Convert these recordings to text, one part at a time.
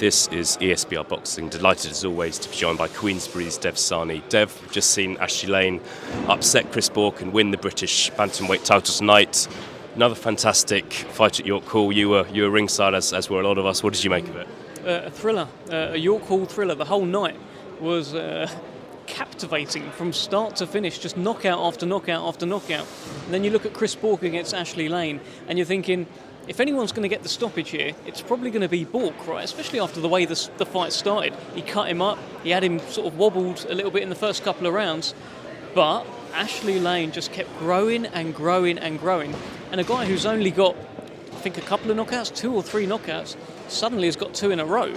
This is ESBR Boxing. Delighted as always to be joined by Queensberry's Dev Sahni. Dev, just seen Ashley Lane upset Chris Bourke and win the British bantamweight title tonight. Another fantastic fight at York Hall. You were ringside, as were a lot of us. What did you make of it? A thriller, a York Hall thriller. The whole night was captivating from start to finish, just knockout after knockout after knockout. And then you look at Chris Bourke against Ashley Lane, and you're thinking, if anyone's going to get the stoppage here, it's probably going to be Bourke, right? Especially after the way the fight started. He cut him up, he had him sort of wobbled a little bit in the first couple of rounds, but Ashley Lane just kept growing and growing and growing. And a guy who's only got, I think, a couple of knockouts, 2 or 3 knockouts, suddenly has got 2 in a row.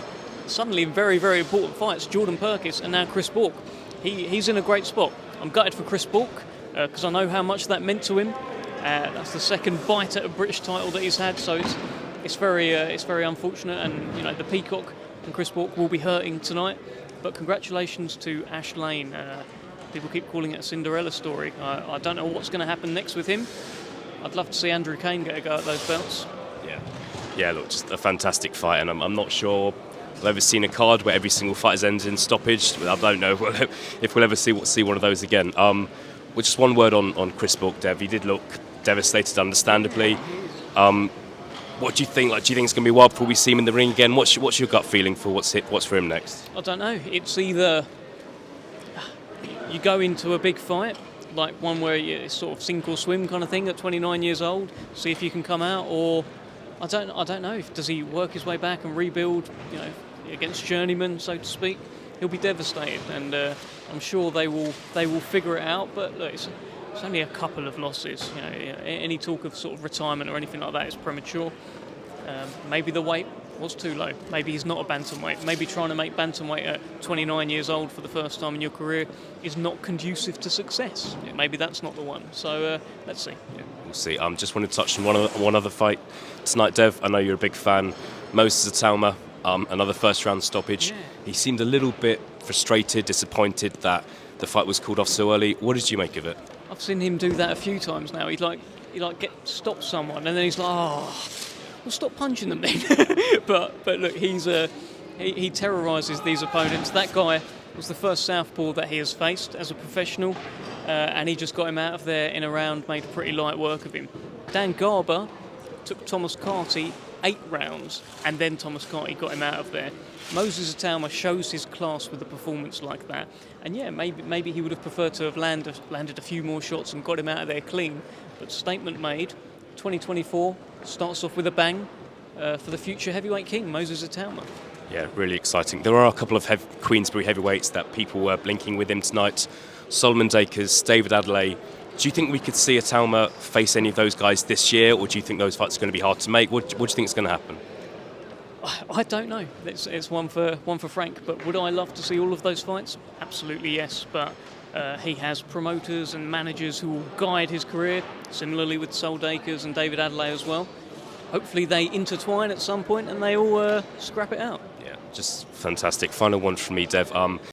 Suddenly in very, very important fights, Jordan Perkis and now Chris Bourke. He's in a great spot. I'm gutted for Chris Bourke because I know how much that meant to him. That's the second bite at a British title that he's had, so it's very unfortunate. And you know, the Peacock and Chris Bourke will be hurting tonight. But congratulations to Ash Lane. People keep calling it a Cinderella story. I don't know what's going to happen next with him. I'd love to see Andrew Kane get a go at those belts. Yeah. Look, just a fantastic fight, and I'm not sure I've ever seen a card where every single fight has ended in stoppage. I don't know if we'll ever see one of those again. Well, just one word on Chris Bourke, Dev. He did look devastated, understandably. What do you think? Do you think it's going to be a while before we see him in the ring again? What's your gut feeling for what's for him next? I don't know. It's either you go into a big fight, like one where you sort of sink or swim kind of thing at 29 years old, see if you can come out, or I don't know. Does he work his way back and rebuild? You know, against journeyman, so to speak. He'll be devastated, and I'm sure they will figure it out. But look, it's only a couple of losses. You know, any talk of sort of retirement or anything like that is premature. Maybe the weight was too low. Maybe he's not a bantamweight. Maybe trying to make bantamweight at 29 years old for the first time in your career is not conducive to success. Maybe that's not the one. So let's see. Yeah, we'll see. Just want to touch on one other fight tonight, Dev. I know you're a big fan. Moses Itauma, another first-round stoppage. Yeah. He seemed a little bit frustrated, disappointed that the fight was called off so early. What did you make of it? I've seen him do that a few times now. He stop someone, and then he's like, well, stop punching them then. but look, he terrorises these opponents. That guy was the first southpaw that he has faced as a professional, and he just got him out of there in a round, made pretty light work of him. Dan Garber took Thomas Carty 8 rounds, and then Thomas Carty got him out of there. Moses Itauma shows his class with a performance like that, and yeah, maybe he would have preferred to have landed a few more shots and got him out of there clean. But statement made. 2024 starts off with a bang for the future heavyweight king, Moses Itauma. Yeah, really exciting. There are a couple of Queensberry heavyweights that people were blinking with him tonight. Solomon Dacres, David Adeleye. Do you think we could see Itauma face any of those guys this year, or do you think those fights are going to be hard to make? What do you think is going to happen? I don't know. It's one for Frank. But would I love to see all of those fights? Absolutely yes. But he has promoters and managers who will guide his career. Similarly with Sol Dacres and David Adeleye as well. Hopefully they intertwine at some point and they all scrap it out. Yeah, just fantastic. Final one from me, Dev.